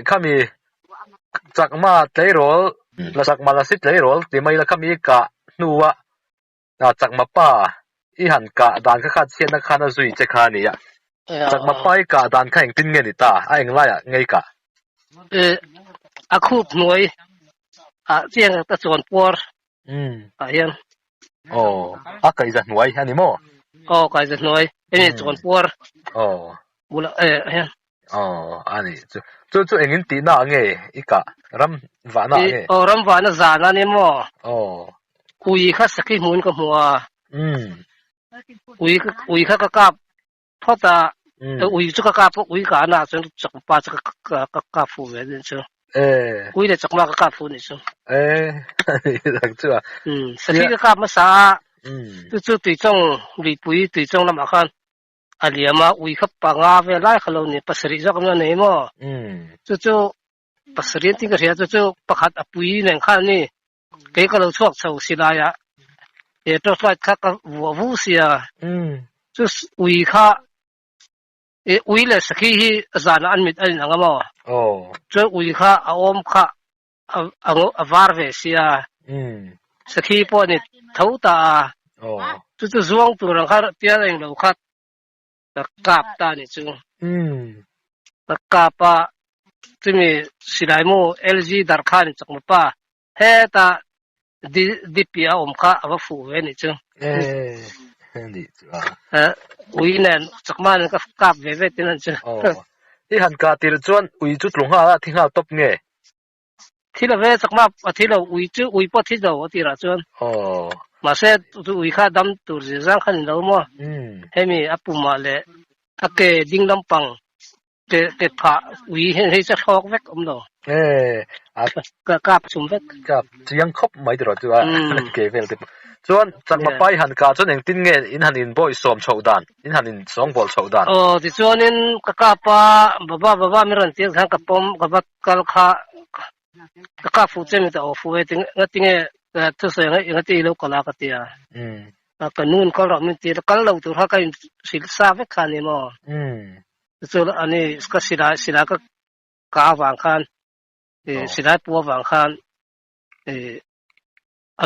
ข้ามีจากมาเตยโรลแล้วจากมาลาสิเตยโรลที่ไม่ละข้ามีกะนัวจากมาป้าอีหันกะดานข้าเชียนนักขันจุยเจคานี่อ่ะจากมาป้าอีกะดานข้าเองตินเงินนี่ตาไอ้เองไล่อ่ะไงกะอาคูบหน่วยเจียงตะจวนปัวยังไก่จะหน่วยอันนี้มั้งไก่จะหน่วยอันนี้จวนปัวบุละยังอันนี้จู่เองตีน่าไงอีกะรำวานาไงรำวานาจานานี่มั้งอุยข้าสักขี้มุนกับหัวอุยข้าก็กลับเพราะแต่อุยจุกกลับอุยกันนะจนจักป้าจักกลับฟูเวดินเชียวอุยเด็กจักมาก็กลับฟูนี่เชียวรักจั่วสักขี้ก็กลับมาซาจู่ตีจงรีปุยตีจงละมาคันอันเดียมาอุยข้าปังอาเวลาเขาเราเนี่ยปัสริจักมันเนี่ยมั้งจู่ปัสรินที่ก็เสียจู่ปักหัดอปุยเนี่ยข้านี่เกี่ยวกับเราชอบเสาศิลายะตัวไฟข้าก็วัววูเสียจู่อุยข้าอุยเลยสักทีจานอันมิดอันนั้นมั้งจู่อุยข้าอมข้าวาร์เวเสียสักทีพอนี่เท่าตาจู่จวงตัวนั้นข้าเตี้ยเองเราข้าตะกาบตานี่จู่ตะกาบะที่มีศิลายมู LG ดาร์คานี่จักมาป้าเฮตาดิปีอาอมข้าว่าฟูเวนี่จู่นี่จู่อุยเนี่ยจักมาเนี่ยก็กาบเวที่นั่นจู่ที่หันกาติรจวนอุยจุดหลงหาที่หาตบเงยที่เราเวจักมาที่เราอุยจู่อุยปอที่เราที่เราจวนมาเสดอุยข้าดำตัวจีจังขันเรามั้งเฮมีอปุมาเลอเกดิ้งลำปังเตผาอุยเฮจะชอกเวกเนาะก็กาบสมเวกกับยังครบไม่ตลอดจ้ะเกเวลติจวนจากมาไปหันกาจวนเองตินเงินอินหันอินบ่อยสอมโฉดานอินหันอินสองบอลโฉดานที่จวนอินก็กาปะบ้ามีรันตีทั้งกับปมกับกัลข้าก็กาฟูเจมิตาโอฟูเวติงติงทุกสิ่งยังตีลูกกลากตีอ่ะก็นู่นก็เราไม่ตีก็เราตัวเขาก็ศิลป์สาวกขันนี่มั้งส่วนอันนี้ก็ศิลาก็กาวางขันศิลาปัววางขัน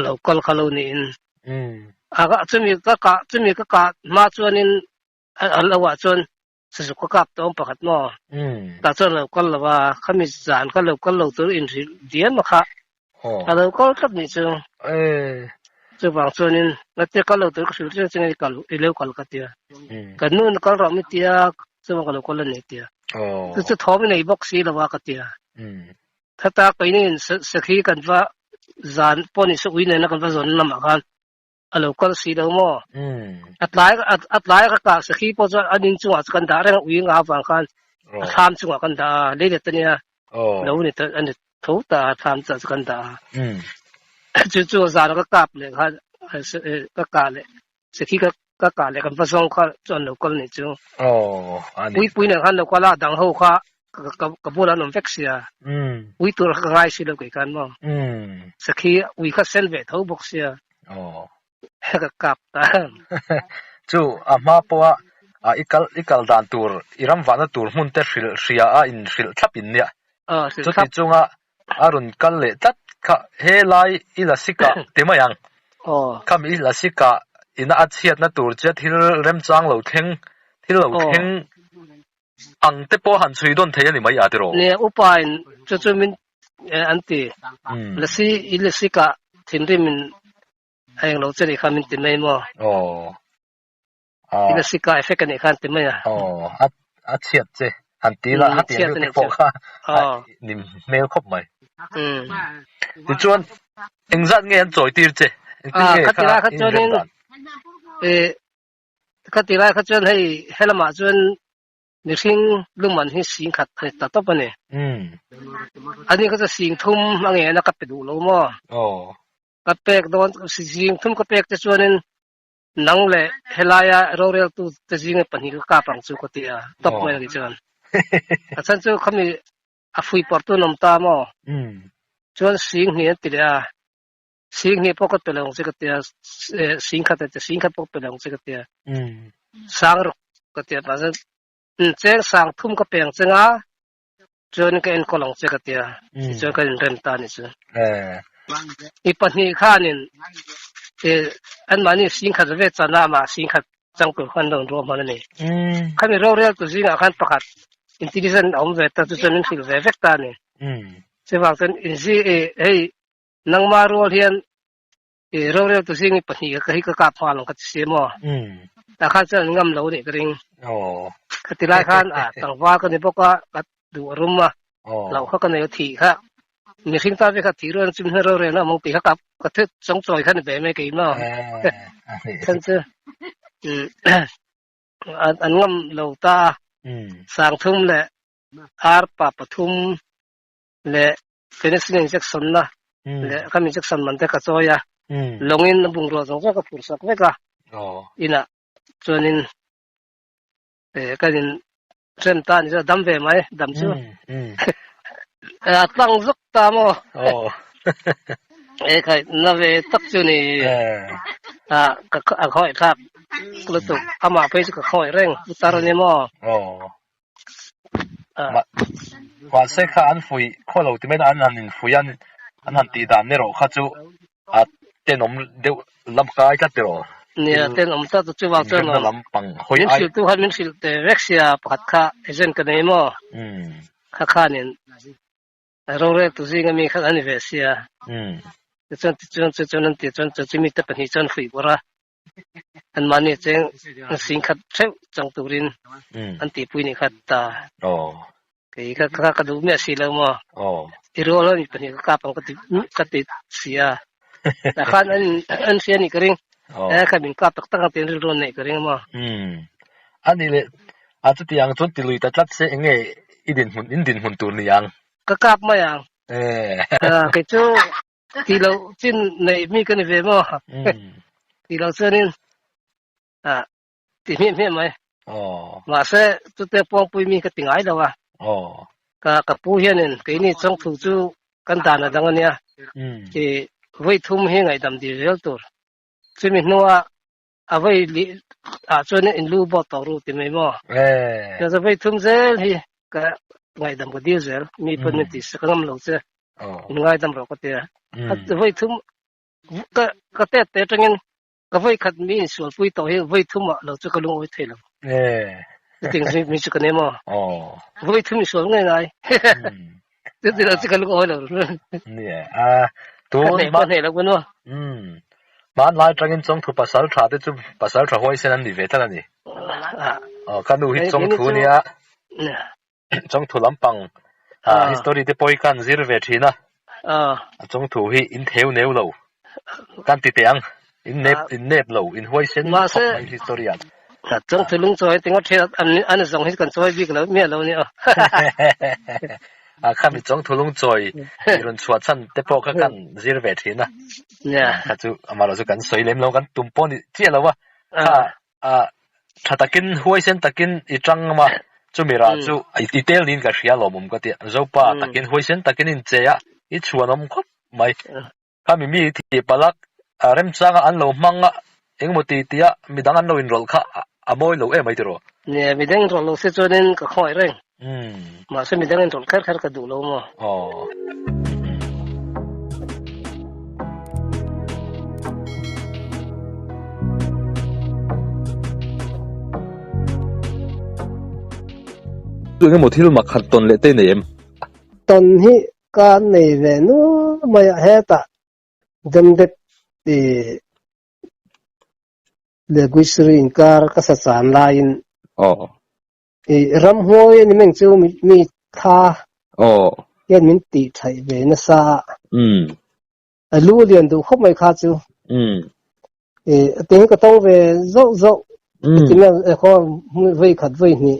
เราก็เรานี่ก็จะมีก็มาจวนนี้เราว่าจวนสุขภาพต้องประคับมั้งแต่จวนเราก็เราว่าเขามีสารก็เราตัวอินทรีย์เดียนมาค่ะเราก็ครับนี่จู่จู่บางส่วนนี้แล้วที่ก็เราตัวก็สุดที่จะนี่ก็เลี้ยวก็ตีอ่ะกันนู่นก็เราไม่ตีอ่ะจู่บางเราก็เล่นนี่ตีอ่ะจู่ท้องไม่ในบ็อกซี่เราว่าก็ตีอ่ะถ้าตาไปนี่สักทีกันว่าจานปนสุวินเนี่ยนะกันว่าจนน้ำมันเราก็สีเรามั้งอัดไลก็กะสักทีพอจะอันนี้จู่กันด่าเรื่องวิ่งอาฟังกันทำจู่กันด่าเรื่องตัวเนี้ยเราเนี่ยอันนี้ทุกตาทำจัดกันตาจู่ๆจานก็กลับเลยค่ะก็กาเลยสักทีก็กาเลยกันผสมข้าจนเราก็นี่จู่ปุยเนี่ยค่ะเราก็ลาดังหัวค่ะกับพวกเราหนุ่มเฟกซี่ปุยตัวก็ง่ายสิเราเกี่ยกันมั้งสักทีปุยก็เซนเวทเขาบอกเสียก็กลับตาจู่มาปัวอีกลดานตัวอีรำวานตัวมุ่งแต่เสียอินสิลทับอินเนี่ยจุดที่จงอารุณกันเลยตัดค่ะเฮลัยอิลาสิกะเต็มยังคำอิลาสิกะอินอาเซียนนั่นตัวเจ้าที่เริ่มจังเราเข่งอังเตปหันสุยดอนเทียนี่ไม่อาติโรเนี่ยอุปายจู่ๆมินอันตีลาสิกะทิ้งที่มินไอ้เราจะได้คำมินติดไหมมั้งอิลาสิกะเอฟเฟกต์นี่คันติดไหมอ่ะอาเซียนเจ้อันตีละฮัตตีนี่พอค่ะนี่เมลครบไหมดิจวนเอ็งจัดเงี้ยจ่อยตีร์เจ้คัตติราคัตจวนคัตติราคัตจวนให้ละมาจวนนี่สิ่งลุมันให้สิ่งขัดให้ตัดต่อไปเนี่ยอันนี้ก็จะสิ่งทุ่มอะไรนะกับไปดูโลมั้งกับเป็กโดนสิ่งทุ่มกับเป็กจะจวนนังเลยเฮลายาโรเรลตัวจะสิ่งปัญหากับปังสุกตีอ่ะตบไปเลยจวนอาจารย์จู่เขามีอาฟุยปอร์ตุน้ำตามั้งจวนสิ่งนี้ติดอ่ะสิ่งนี้พวกก็เป็นเรื่องสิกติอ่ะสิ่งขัดแต่สิ่งขัดพวกเป็นเรื่องสิกติอ่ะสังรกติอ่ะมาจน cheng sang thum ka peng chenga chon ka en kolong che ka tia chon ka rem ta ni chu I pani khanin an mani sing kha ve chana ma sing kha chang pu khan dong ro ma ni khami ro real tu zinga khan pakhat intelligent om ve ta tu chon fil ve vek ta ni che wa kan in si ei nang ma ro hian ro real tu sing pani ka hi ka pha long ka se mo ta kha chan ngam lo ni kring khatilai khan tang wa ka ni boka du rumma lo kha ka ne thi kha mi khing ta ve kha thi ron chim ro re na mo pi kha ka the chong choi khan ve me ke no chan che an ngam lo ta sang thum le ar pa pathum le finishing section na le kami section man te ka choya longin bung ro jong ka phur sak ve ka ina chonin kanin trem ta ni dam ve mai dam chu tlang zuk ta mo khai na ve tak chu ni ka khoi thap lu tu ama pe ka khoi reng utar ni mo wa se kha an fui kho lo ti me an an fui an han ti dan ne ro kha chu tenom de lam kai ka te ro nia tenom ta chu wa chu no lam pang hoi ai sil tu han min sil te vexia pakhat kha ejen ka nei mo kha kha nin ro re tu zinga mi kha ani ve sia chon ti chon mi te pani chon fui bora an mani cheng sing khat theu chang turin an ti pui ni khat ta ke ka du me si lo mo ti ro lo ni pani ka pang ka ti sia ta khan an sia ni kring ka bin ka tak tak ten ro nei kring mo ani le a chu ti ang chon ti lui ta tlat se enge in din hun tur ni yang ka kap ma yang ke chu ti lo chin nei mi ka ni ve mo ti lo chenin ti mi mai ma se tu te pong pui mi ka tingai da wa ka pu hianin ke ni chong thu chu kan da na dang ania ke voi thum he ngai dam di rel tur chimi nuwa a voi li chone in lu bo to ru ti mai mo ka voi thum zel hi ka ngai dam ko diesel mi pon ti sakam lo che ngai dam ro ko te voi thum ka te tengin ka voi khat mi sul pui to he voi thum lo chu ka lu oi thelo ting mi chu ka ne mo voi thum sul ngai te te chu ka lu oi lo ne tu ma ne lo no man lai tangin chong thu pasal tha te chu pasal tha hoi sen an ni ve ta ni kanu hi chong thu ni a chong thu lampang history te poi kan zir ve thina chong thu hi in theu neu lo kan ti teang in nep lo in hoi sen history an chong thu lung choi tingo the an zong hi kan choi bi lo me lo ni khami chong thu lung choi ron chua chan te po ka kan zir ve thina kha chu amalo chu kan soi lem lo kan tumpo ni che lo wa tha takin hoi sen takin I tang ma chu mira chu I tel nin ka hria lo mum ka ti zo pa takin hoi sen takin in che ya I chuanom khop mai khami mi thi palak rem changa an lo manga engmoti tia midang an lo in rol kha amoi lo e mai tiro ne midang rol lo se chonin ka khoi reng ma se midang rol khar ka du lo mo tu nge mothil makhat ton le te nem ton hi ka nei ve no mai he ta dem de le guisri in kar ka sa chan lain ram hoi ni meng chu mi tha yan min ti thai ve na sa lu lian du khop mai kha chu te ka tong ve zo zo ti me kho voi khat voi ni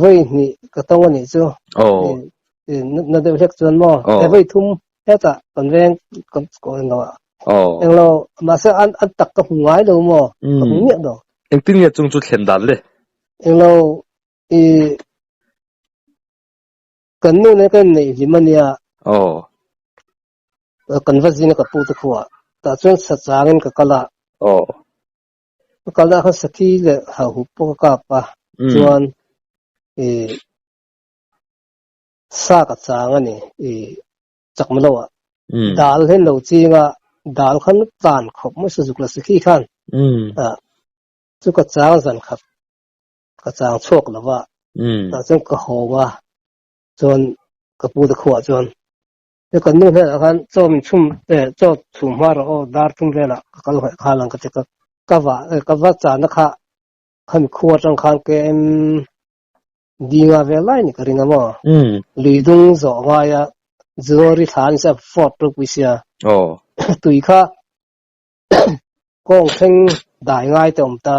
voi ni ka tong ni chu na de lek chuan mo voi thum eta kon veng ko no englo ma se an tak ka hungai lo mo ka hung ni do engting ya chung chu thlen dan le englo kan nu ne kan nei hi mania kan va zin ka pu te khuwa ta chuan sa changin ka kala ก็แล้วเขาสักทีเลยหาหุบปกกับปะจวนซากระจางอันนี้จักมันแล้วอ่ะดาลเห็นเราจริงอ่ะดาลขันตานขบไม่สุกละสักทีขันสุกระจางสันครับกระจางโชคแล้วว่าแต่ซึ่งก็หัวจนกระปูตะขวดจนแล้วก็นู่นเนี่ยกันจอมชุ่มจอชุ่มมาเราดาร์ทุ่มเลยละก็เลยข้าหลังก็จะก็ว่าจานนะคะขันขวดจังขันเกมดีงาเวลานี่ก็ริงอ่ะลีดุงโซ่ว่าyaจอริฐานเสียฟอร์ตรูปวิเศษตุยค่ะกองเพ่งได้ง่ายแต่อมตา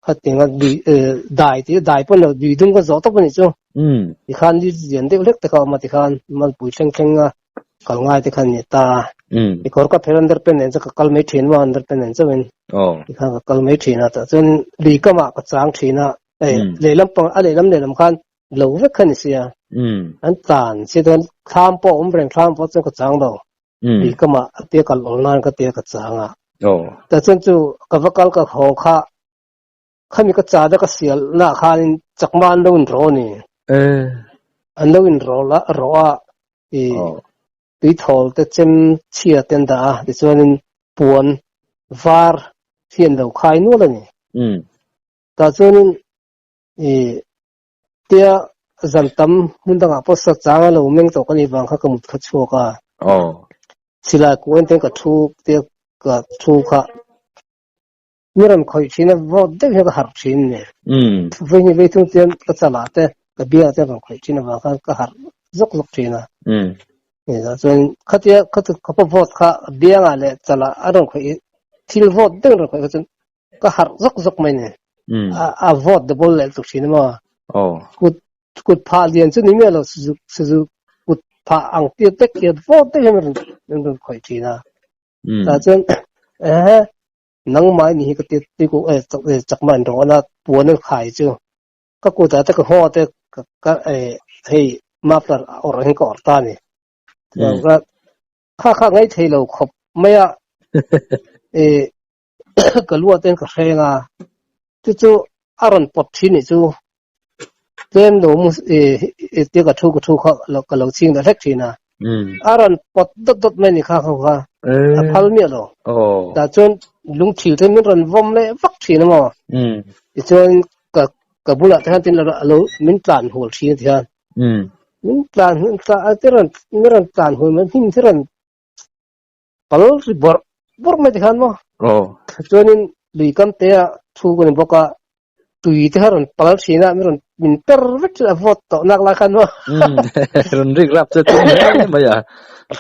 เขาถึงว่าได้พวกเราดีดุงก็โซ่ตัวนี้จ้ะที่ขันที่เรียนเด็กเล็กแต่เขามาที่ขันมันปุ๋ยเพ่งอ่ะก็ง่ายที่ขันนี่ตาที่เขาก็เพลินเดินเป็นเนี่ยจะก็ไม่ถินว่าเดินเป็นเนี่ยจะเป็นที่ขันก็ไม่ถินนะแต่จนลีก็มาก็จางถินนะเลยลำปองอะไรลำเนี่ยลำคันเหลวไม่ขึ้นเสียอันจานเสียเดินข้ามปอมเร่งข้ามปอจนก็จางเราลีก็มาเตี้ยกันหลงนานก็เตี้ยก็จางอ่ะแต่จนจู่กับว่ากันก็หงข้ามีก็จ่าได้ก็เสียหน้าข้านี่จักมันโดนร้อนนี่อันโดนร้อนละร้อนตีทอลแต่เจมเชียเต็นดาดิส่วนปวนวาร์เทียนเราขายนู่นเลยนี่แต่ส่วนเตี้ยจันตั้มมุ่งต่างพอสัจจางเราเม่งตัวกันอีบางข้าก็มุดขัดชัวก็สิลากูเองก็ทุกเตี้ยก็ทุกค่ะมีรันคอยชินะว่าเด็กเนี่ยก็หาชินเนี่ยวันนี้ไปทุ่งเตี้ยก็จะลาแต่ก็เบี้ยเตี้ยรันคอยชินะบางข้าก็หาซกชินะเนี่ยส่วนเขาเตี้ยเขาพอวอดข้าเบี้ยอะไรจะละอารมณ์คอยที่วอดเด็กรันคอยก็หาซกไม่เนี่ยวอดเดบอลเลยตุกชินะมากุดพาเลียนซึ่งนี่เราสุกุดพาอังเตียเต็กเกียดวอดเต็กมันคอยชินะแต่จนนังไม้นี่ก็ติกูจักมันร้อนนะปวดนั่งขายจู่ก็กูแต่ก็ห่อแต่ก็ให้มาปลาอร่อยก็อดตานี่แล้วก็ข้าไงเทเราขบไม่อะก็รู้ว่าเต้นก็แรงอ่ะจู่อารมณ์ปวดที่นี่จู่เต้นหนูเตี้ยก็ทุกเขาเราชิงแต่เล็กทีนะอารมณ์ปวดดไม่นี่ข้าพัลเมียหรอแต่จนลุงถิวที่มันรันวอมเลยวักทีนะมั้งจนกับบุหรี่ที่ท่านเป็นเรามันจานหัวทีที่ท่านมันจานที่รันจานหัวมันหินที่รันปลุกบอร์ไม่ที่ท่านมั้งจนลีกันเตะทุกคนบอกว่าตุยที่รันปลุกทีนะมันเพอร์เฟกต์เลยฟอตโต้นักล่ากันมั้งรันริกรับจะตุ้มเนี่ยไม่อะ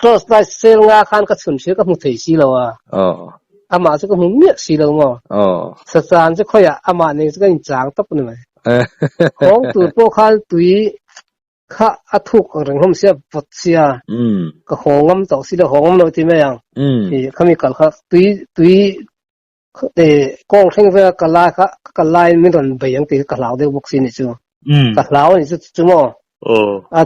ตัวสไตล์เซลงาขันก็สุนเชื่อกับมุทัยสีแล้วอ่ะอามาจะก็มุเมียสีแล้วมั้งสัจจานจะค่อยอามาเนี่ยจะก็ยิ่งจางตับนี่มั้ยของตัวพวกขันตุยข้าอัทุกเรื่องห้องเสียปวดเสียก็ห้องงำต่อสีแล้วห้องงำเราที่ไม่ยังข้ามีกันข้าตุยกองเท่งเวลากลายข้ากลายไม่โดนใบยังตีกลาวเดียวบุกสีนี่จู่กลาวนี่จู่มั้ง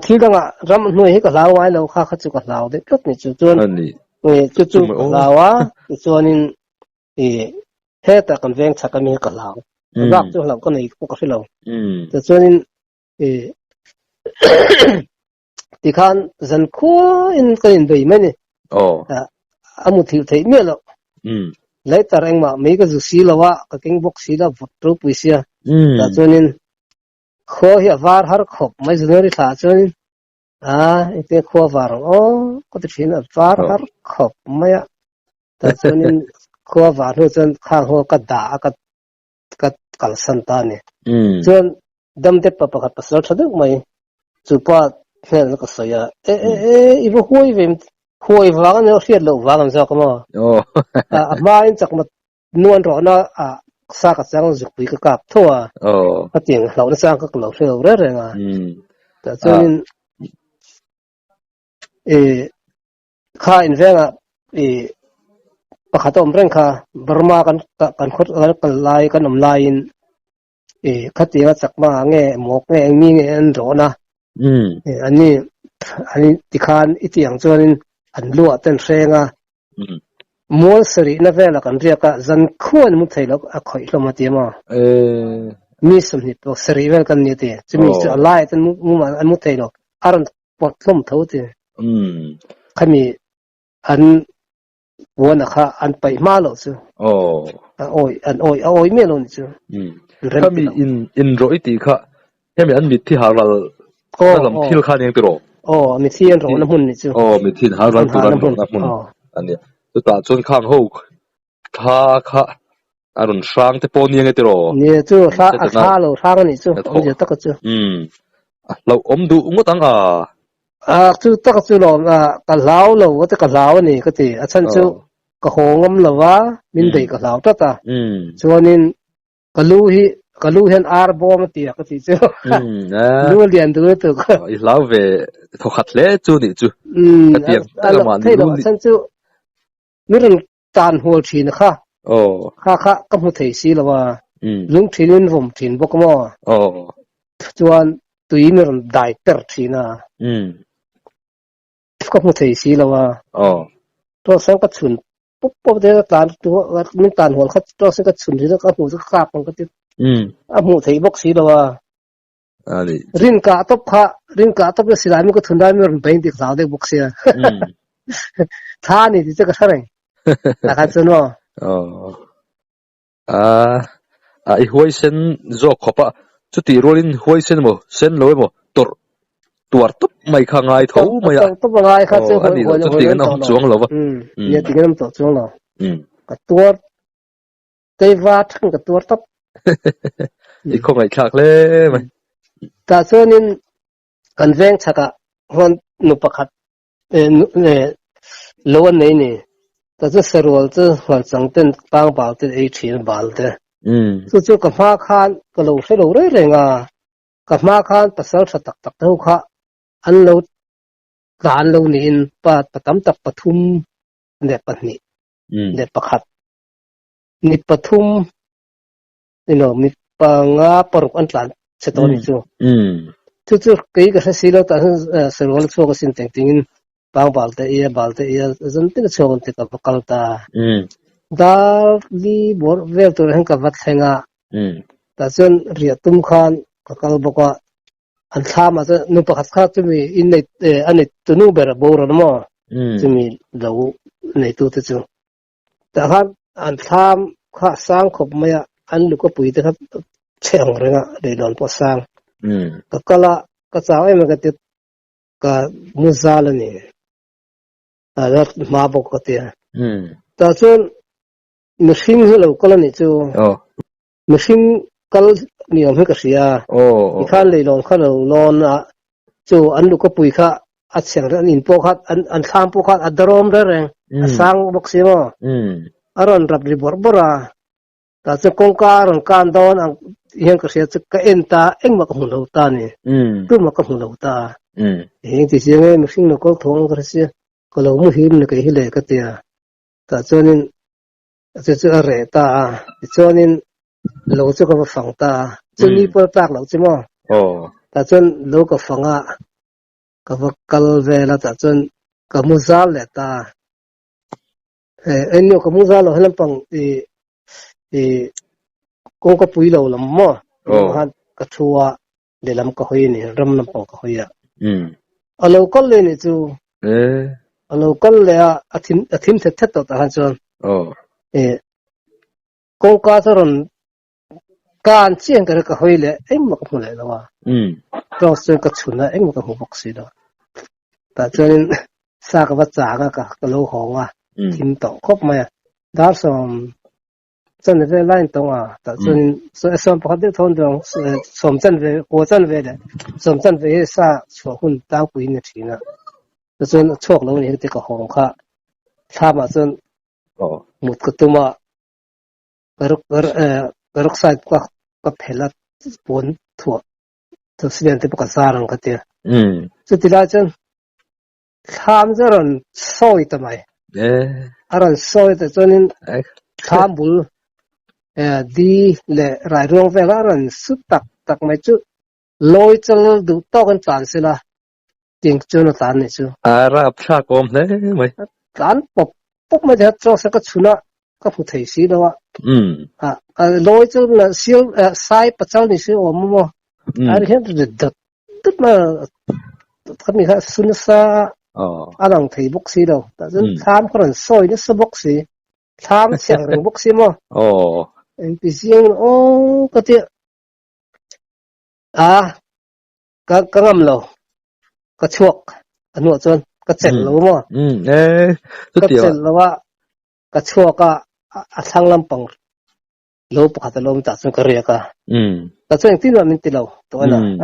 ที่ดังอ่ะรำหน่วยให้กับเราไว้เราข้าจุกับเราได้ก็นี่จวนจู่เราอ่ะจวนนี่เฮ้แต่กันเวงชักกันมีกับเรารักจู่เราก็ในพวกเราแต่จวนนี่ที่ขันจันคู่อินกันอินไปไหมเนี่ยอามุทิวไทยเมื่อเราเลยแต่เองมาไม่ก็จุสีเราว่าก็เก่งบุกสีเราฟุตรูปวิเศษแต่จวนนี่ข้อเหตุว่าหาขบไม่รู้ที่ขาดจนไอ้ข้อว่าก็จะชินว่าหาขบไม่อะแต่จนข้อว่าเราจนข้างหัวก็ด่าก็กัลสันตานี่จนดำเด็บปะกับภาษาชาดกไหมจุดว่าเห็นแล้วก็สวยอีพวกคุยว่ากันเราเสียเราว่ากันสักมั้งมาอินจากมานวลร้อนสร้างกับสร้างจุดปีกกับทั่วก็จริงเราได้สร้างก็เราเชื่อเรื่องอ่ะแต่จนข้าอินเวงอ่ะประคัตอมเร่งข้าบรมากันคดกันลายกันอมลายขัดเดียวจากมาเงี้ยหมกเงี้ยมีเงี้ยร้อนนะอันนี้ติคานอีที่อย่างจนอันรั่วเต้นแรงอ่ะ มัวสรีนั่นเวลากันเรียกจันควรมุทัยแล้วคอยลงมาเตียมามีสมนิตสรีเวลกันเนี่ยเตียจะมีจะไล่จนมุมันอันมุทัยแล้วอารันปวดล้มเท้าเตียขมีอันวัวนะคะอันไปมาแล้วจ้ะโอ้ยอันโอ้ยไม่ลงจ้ะขมีอินโรอิติค่ะให้มีอันมิดที่หาเราลำที่เราขายังตัวมีที่อันโรน้ำมันนี่จ้ะมิดที่หาเราตัวน้ำมันอันนี้ตัวตาจนข้างหูค่ะอารุณช้างที่ปนยังไงตัวเนี่ยจ้ะช้าเราช้ากันนี่จ้ะอันเดียวตักจ้ะเราดูงดตั้งจ้ะตักจ้ะเรากะลาวเราก็จะกะลาวนี่ก็ตีอาจารย์จ้ะกะหงมเราว่ามินเด็กกะลาวตัดส่วนนี้กะลูเห็นอาร์บอมตีก็ตีจ้ะลูเรียนตัวตัวก็ลาวเวทขัดเล่จูนี่จูแต่เพียงแต่ละมันลูอาจารย์จ้ะมีเรื่องการหัวทีนะคะค่ะก็มุทัยสิละว่าลุงทีนินผมทีนบกมาจวนตุยมีเรื่องได้เตอร์ทีนะก็มุทัยสิละว่าตัวสังกัดชุนปุ๊บเดี๋ยวการตัวมันการหัวเขาตัวสังกัดชุนที่ตัวหูสักขาบมันก็ติดมุทัยบกสิละว่ารินกาตบค่ะรินกาตบจะสิได้มันก็ทุนได้ไม่รู้เป็นติดสาวเด็กบกเสียท่านี่ที่จะกระชังนะครับส่วนว่าไอ้หัวเส้นจอกขบะจุดที่รู้ลินหัวเส้นมั้งเส้นลอยมั้งตัวตุ๊บไม่ข้างไงเท่าไม่อะตุ๊บไม่ข้างเจ้าหัวจุดที่กันน้ำจวงหรอวะเนี่ยที่กันน้ำจวงหรอกับตัวเทวาทั้งกับตัวตุ๊บอีกคนไม่ข้างเลยมั้ยแต่ส่วนนี้กันแรงชักคนนุปขัดล้วนนี่แต่จะสรุปจะวันสังเกตบางบาลที่ไอทีนบาลเด้ส่วนกับมาขานก็เราใช้เราเรื่อยๆกับมาขานภาษาสตักตักเท่าค่ะอันเราการเรานี่ปะตำตักปทุมเนี่ยปะนี่เนี่ยปะขัดนี่ปทุมนี่เนาะมีปังอาปรุกอันหลังเสตอนี่จู่ๆกี่ก็สิเราแต่สรุปแล้วก็สิ่งต่างๆบางบาลเอียจันติก็ชอบติดกับกัลตาดาลีบอร์เวลตัวเองกับวัดเฮงะแต่ส่วนเรียตุมขานก็กล่าวบอกว่าอันทำมาจะนุปขัดข้าจะมีอินในอันนี้ตัวนู้นเบอร์โบราณมั้งจะมีเราในตัวที่จู่แต่ถ้าอันทำข้าสร้างขบไม่อันลูกก็ปุ๋ยแต่ครับเชื่องเรื่องเดี๋ยวโดนพอสร้างก็กล่าวก็สาวเอ็มก็ติดก็มุซาลนี่แล้วมาบอกก็เตียแต่ส่วนมุสลิมเราก็เลยจู่มุสลิมก็นิยมให้กับเสียอีกขั้นเลยลองขั้นเราลองจู่อันลูกก็ปุยค่ะอัดเสียงเรื่องอินโปคัดอันข้ามโปคัดอัดดรอมเรื่องสร้างบอกเสียมั้งอารมณ์รับริบอร์บราแต่จะกงการการโดนยังกับเสียจะก็เอ็นตาเอ็งมากับหุ่นเราตานี่ตัวมากับหุ่นเราตาเองที่เสียงมุสลิมเราก็ท้องกับเสียก็เรามุสลิมเนี่ยก็ฮิเลก็เตียแต่ส่วนนี้จะอะไรตาส่วนนี้เราจะก็ฟังตาส่วนนี้พอตากเราใช่ไหมแต่ส่วนเราก็ฟังก็ว่ากัลเวลาแต่ส่วนก็มุซาลเลยตาเอ็นเนี่ยก็มุซาลเราให้ลำพังก็ก็ปุยเราลำมั่วฮันก็ชัวเดี๋ยวลำก็คุยนี่รำลำพังก็คุยเราก็เลยนี่จู่เราก็เลยอาทิมเสร็จเสร็จต่อทางส่วนกงการส่วนการเชี่ยงกันก็คุยเลยเอ็งมันก็ไม่เลยแล้วว่าเราส่วนก็ชุนนะเอ็งมันก็หัวบกสีแล้วแต่ส่วนสากวัดจากก็เราของว่าทิมต่อครบไหมดาร์สอมจันเวลไล่ตรงแต่ส่วนพอดีทนตรงสมจันเวหัวจันเวเลยสมจันเวสาชัวหุ่นตั้งปุยเนี่ยทีนะแต่ส่วนโชคเราเนี่ยที่ก็ของค่ะถ้ามาส่วนมุดก็ตัวมาก็รักษาก็เพลาปนถั่วเสียนที่ปกติสารังกันเตียสุดที่ละจันทำจะรันซอยทำไมรันซอยแต่ส่วนนี้ทำบุลดีเลยรายรวงเวลารันสุดตักไม่จุลอยจะดูต่อกันตานสิละจริงจุนตานนี่จูรับชากรมเลยไหมตานปบ bốc mà giờ cho sẽ có chun á có phụ thầy xí đâu lối cho là siêu sai bắt cháu này siêu ổn mà hiện được tức mà các mình khác xuân sa anh thầy bốc xí đâu tại dân tham có lần soi nó sơ bốc xí tham chẳng được bốc xí mà em bị riêng cái tiệt cái ngầm lầu cái chuột anh nuôi chân cái chèn lầu mà cái chèn lầu cái chuột sang làm bằng lầu bạc cái lầu mình đặt xuống cái rìa cái chân tin là mình tin lầu tôi nói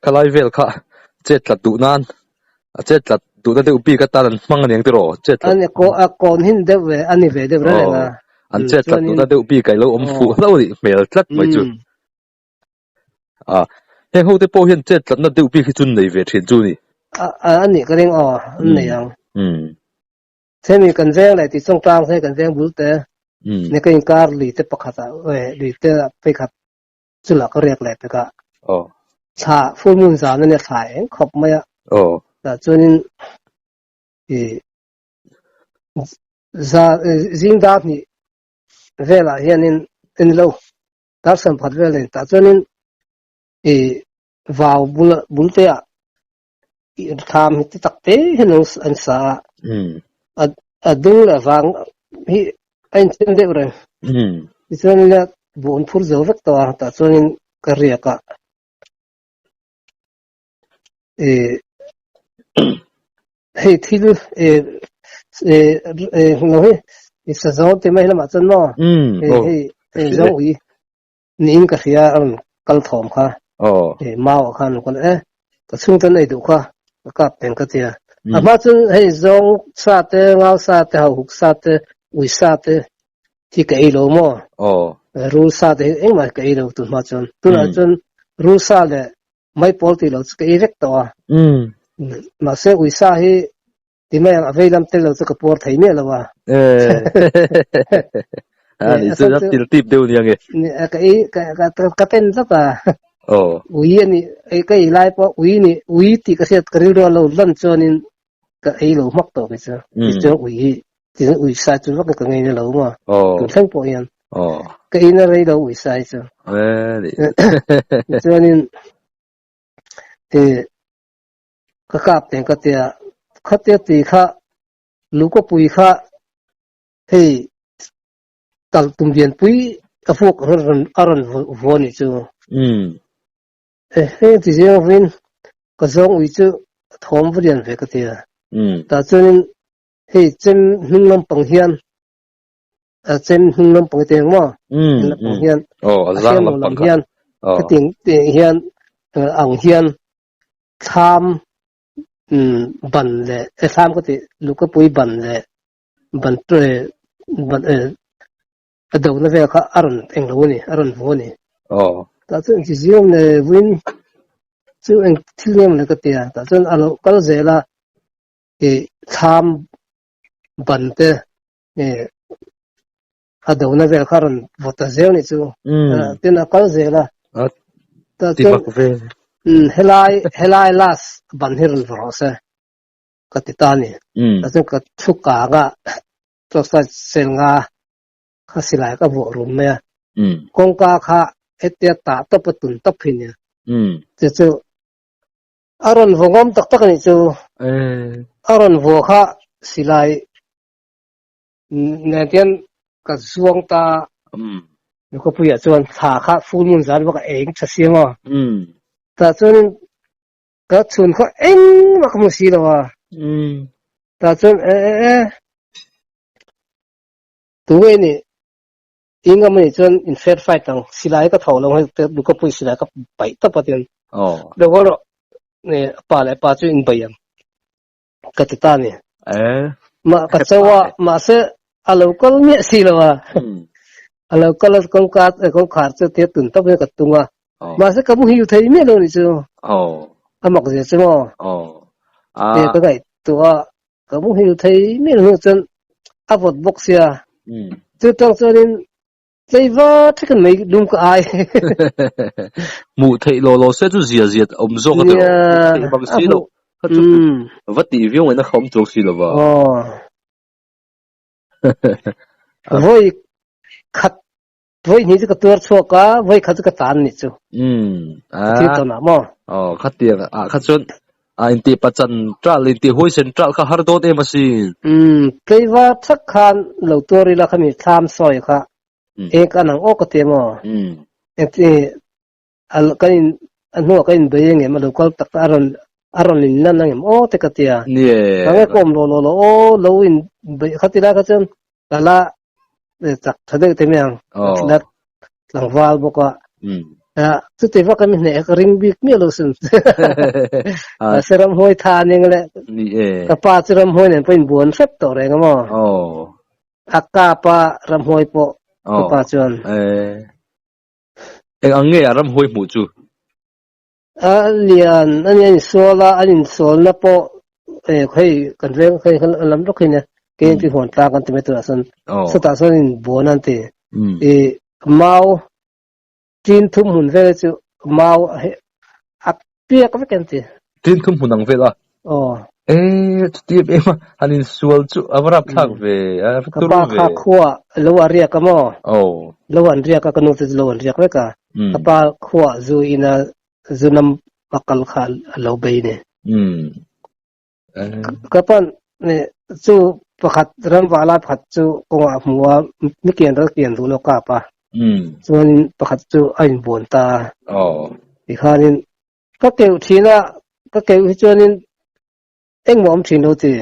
cái lai vel cả chết là tụ nan chết là tụ nan đều bị cái ta lần mang anh rồi chết anh con hin đều về anh về đều rồi là anh chết là tụ nan đều bị cái lầu phụ lâu đi mày chết mấy chút hiện hậu thế bảo hiện chết là nó đều bị cái chun này về thiên chun này anh cái này anh này thế mình cần giang lại thì trong trang thế cần giang bút thế nên cái car lì thế bạc hạt lì thế phải hạt chỉ là cái riêng lại thế cả cha full moon ra nên phải khóc mày là cho nên ra riêng đáp ni về là hiện nên lâu đáp sản phẩm về lên ta cho nên vào bún thế tham thì tắc tế hiện anh sa đúng là vàng hi anh xem được rồi cho nên là bốn phút giờ vất vả ta cho nên cái riêng cả hay thì nói sẽ giống thì mấy làm chân nó hay giống gì nín cái gì cần thòm kha mau khan còn cái xung quanh này đủ kha cái bên cái gì mà chân hay giống sa tê ngao sa tê hậu hụt sa tê uy sa tê thì cái lỗ mà ru sa tê anh mà cái lỗ tụi mà chân tụi là chân ru sa là mấy bol thì lỗ cái irek to mà sẽ uy sa hi thì mấy anh về làm tên lỗ cái bol thấy mấy là wa thì tôi rất tin điều như vậy cái tên rất là uy này cái lại po uy thì cái cái điều lâu lần cho nên cái lỗ mắc to cái chứ uy thì uy sa chứ mắc cái ngày lâu mà cũng không po yên cái này đây đâu uy sa chứ cho nên thì cái cặp tiền cái tiền khát tiền thì khát lũ có bùi khát thì tàu tung viên bùi cái phục aron vô này chứ thì riêng viên cái giống uy chứ thom vô điện về cái tiền ta cho nên thì trên hưng lâm bằng hiền trên hưng lâm bằng tiền mà bằng hiền giang lâm bằng hiền cái tiền hiền ông hiền tham bẩn lệ tham có thể lúc có bụi bẩn lệ bẩn trời bẩn đầu nó về cả aron anh lâu này aron vô này ta cho chỉ riêng này win chứ anh thiếu niệm là cái tiền ta cho alo cái gì là cái tham bẩn thế đầu nó về cả aron vô ta gieo này chứ tên là cái gì là ta cho helai las ban hiral vrose katitani asen ka thuka ga tosa selnga khasilai ka vo rum me kongka kha etia ta to patun to phinia chu aron vongom tak tak ni chu aron vo kha silai netian ka zuang ta ko puya chuan tha kha full moon zan ba ka eng thasiama ta cho nên cái chuyện khó anh mà không xí đâu ta cho tụi này anh em mình cho in fair fight tăng xí lại cái thầu lòng hay được cái xí lại cái bảy tập bao tiền đâu có đâu này ba cho in bảy cái tita này mà cái sao mà sẽ alo có nhẹ xí đâu alo có là con khát cho tiết tuần tập cái tung mà sẽ kamu hiểu thấy mấy đâu này chứ mặc gì chứ mà thì cái này tụi kamu hiểu thấy mấy đâu chân áp vật bốc xia chứ trong cho nên đây vợ thế cái mấy đúng cái ai mù thấy lò sẽ chú gì ông dâu cái đó bằng xí đâu vất đi viên nó không dâu xí đâu voi khát voi ní cái tua chua cá voi khát cái tàn ní chú thì tao nào mà khát tiền khát xuân anh ti bắt chân tra lên ti hôi sen tra khá har đốt em xin cái va chắc khan lâu tua đi là kami tham soi khá em cái nàng ô cái tiền mà em thì cái anh nuôi cái bây giờ nghe mà lâu câu tắc aron linh lan em ô thế cái tiền cái com lo ô lâu in khát tiền cái chân là chắc thật đấy thế mà là lang val bốc tu te va kami ne ring bik mi lo sun seram hoi tha ning le ka pa seram hoi ne pen buon sep to re ngamo akka pa ram hoi po pa chuan ange ram hoi mu chu lian ani sola anin sol na po khoi kan veng khoi lam ro khine ke ti hon ta kan te me tu san sa ta san in buon an te mau tin thum hun ve chu mau ap pia ka ken ti tin thum hun ang ve la ti be ma hanin sual chu awara phak ve tu ve ka khwa lo aria ka mo lo an ria ka kanu te lo an ria ka ka pa khwa zu ina zunam pakal khal lo be ne ka pan ne chu pakhat ram wala phat chu ko amwa mi kian ra kian du lo ka pa chuan pakhat chu ain bon ta i khanin ka keu thina ka keu hi chuanin engmom thin lo ti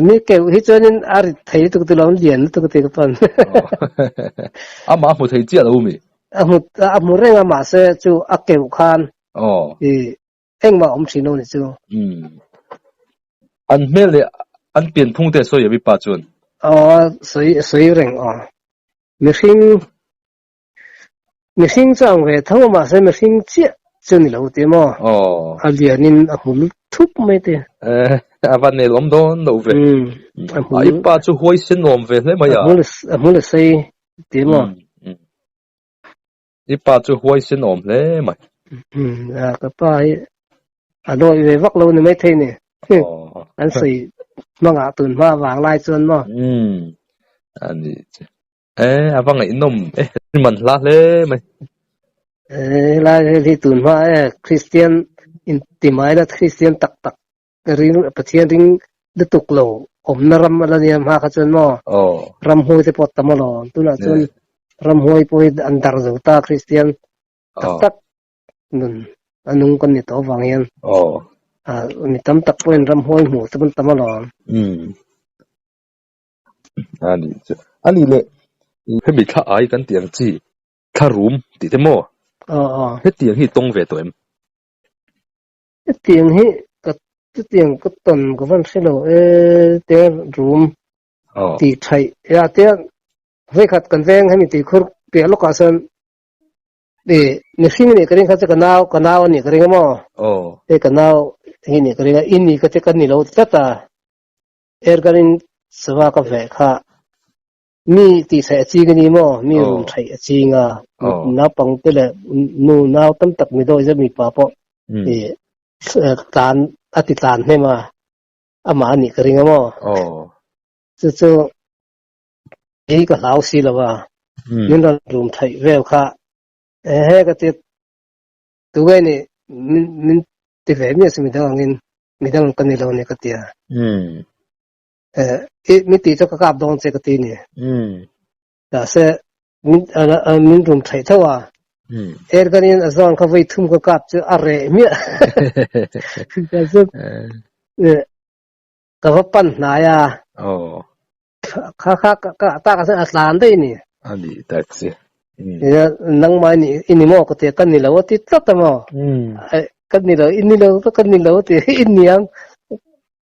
mi keu hi chuanin ari thei tu tu lo lian tu te ka pan ama mu thei chia lo mi amu renga ma se chu a keu khan i engmom thin lo ni chu an mele an pian phung te so yabi pa chun soi reng mi hring chang ve thau ma se mi hring chia chu ni lo te mo alianin a hul thup mai te avan ne lom don lo ve ai pa chu hoi sin lom ve le ma ya hul sei te mo ai pa chu hoi sin lom le ma ka pa a loi ve vak lo ni mai the ni an sei manga tun ma wang lai chuan mo ani avang ai nom man la le mai la li tun ma Christian in ti mai la Christian tak ring pathian ring de tuk lo om na ram la ni ma kha chuan mo ram hoi te pot tam lo tu la chuan ram hoi poi an dar zo ta Christian tak nun anung kon ni to wang yan mi tam tak poin ram hoi mu tabun tam lo ani le hemi kha ai kan tiang chi kha room ti te mo he tiang hi tong ve to em tiang hi ka tiang ka ton ko van selo te room ti thai ya te ve khat kan veng hemi ti khur pe lo ka san de ni sing ni kring kha cha kanao ni kring mo te kanao hi ni kring in ni ka te kan ni lo ta ergarin sawa ka ve kha mi ti sai chi ga ni mo mi rum thai chi nga na pang te le nu naw tam tak mi do ja mi pa po tan ati tan he ma ama ni ka ringa mo chu ei ka lau si la wa min rum thai ve kha he ka te tu ga ni min ti ve mi si mi dang kan ni lo ne ka tia mi ti cho ka kap dong che ka ti ni da se min rum thai thawa ganin azon ka vai thum ka kap che are mi ka se ka va pan na ya kha ta ka se atlan dei ni ani taxi nang mai ni ini mo ko te kan ni lo ti ta mo kan ni lo ini lo to kan ni lo ti ini yang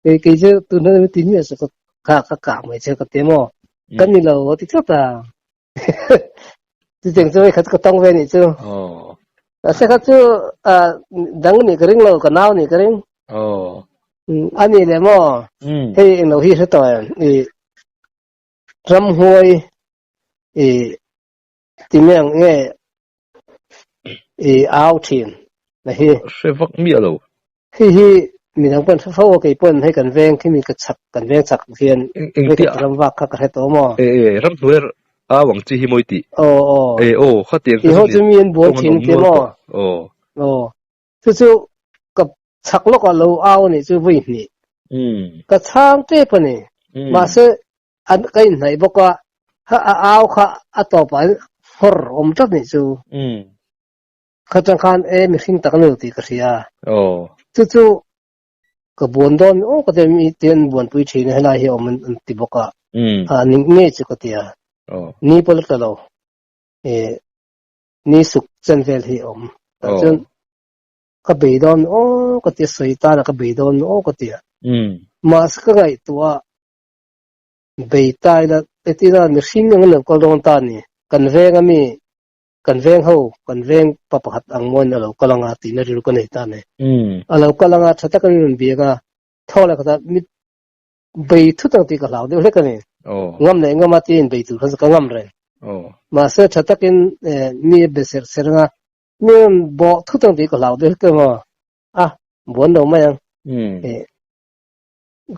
cái chứ tôi nói với tín là sẽ có cả mấy chơi có tiếng mò cái này là thì chắc là thì chẳng cho khách có tông về này chứ sẽ khách chứ đắng này cái ring lâu cả nào này cái ring anh này là mò hay lâu hi sẽ tỏi ram hôi thì mình nghe áo thiền là hi sẽ vắt mía lâu hi mình đang bận phô cái bận hay cần ven khi mình cần ven chặt hiền với cái làm vác các cái tổ mò rắm nuôi wang chi hi moi ti khó tiền thì họ chỉ miền bốn chín tiền mò chú cái chặt lúc ở lâu ao này chú vui nhỉ cái trang thế phần này mà sẽ anh cái này bao qua ao khá tổ bài hор chắc này chú cái trang khan mình xin tặng nhiều thì cái gì chú cái buồn đòn cái đấy mi tiền buồn bùi chín hay là hiểu mình thì bao cả nín nghe chứ cái tiền ní bao lâu lâu ní sụp chân về hiểu chân cái bể đòn cái tiền sấy ta là cái bể đòn cái tiền mà cái ngày tua bể tai là cái tiền là mình xin những cái câu đòn ta nè cần về cái mi cần về hậu cần về bắp hạt ăn mòn là cái lang tiền là điều cái này ta nè là cái lang chắc chắn cái mình biết cái thôi là cái mi bể thu tăng thì cái lão điều cái này ngâm này ngâm mà tiền bể thu cái ngâm rồi mà sẽ chắc chắn cái mi bể ser nga mi bỏ thu tăng thì cái lão điều cái mà muốn đâu mà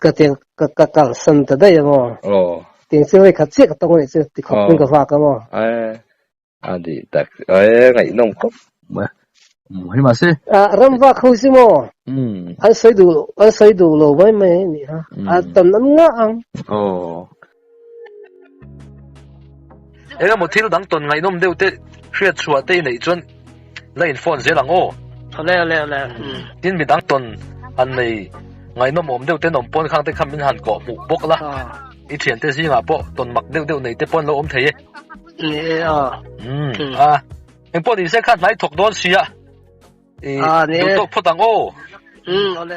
cái tiền cái sân tới đây mà tiền sẽ phải khát chết cái tông này chứ thì không có cái phá cái mà đi tak ngày nông khóc mà hay mà xem ram va khâu xí mò anh xây đủ lô với mày nè ha tận anh ngã anh em một thiếu đắng tuần ngày nông đều tết chuyện chùa tây này chuẩn lấy phone dễ lắm lẹ tin bị đắng tuần anh này ngày nông ôm đều tết nông pon khang tết khăm bên hàn cỏ mục bốc la ít chuyện tết gì mà bộ tuần mặc đều này tết pon lâu ôm thấy em pon đi sẽ khát lại thuộc đón xí à 你都不等哦。我来。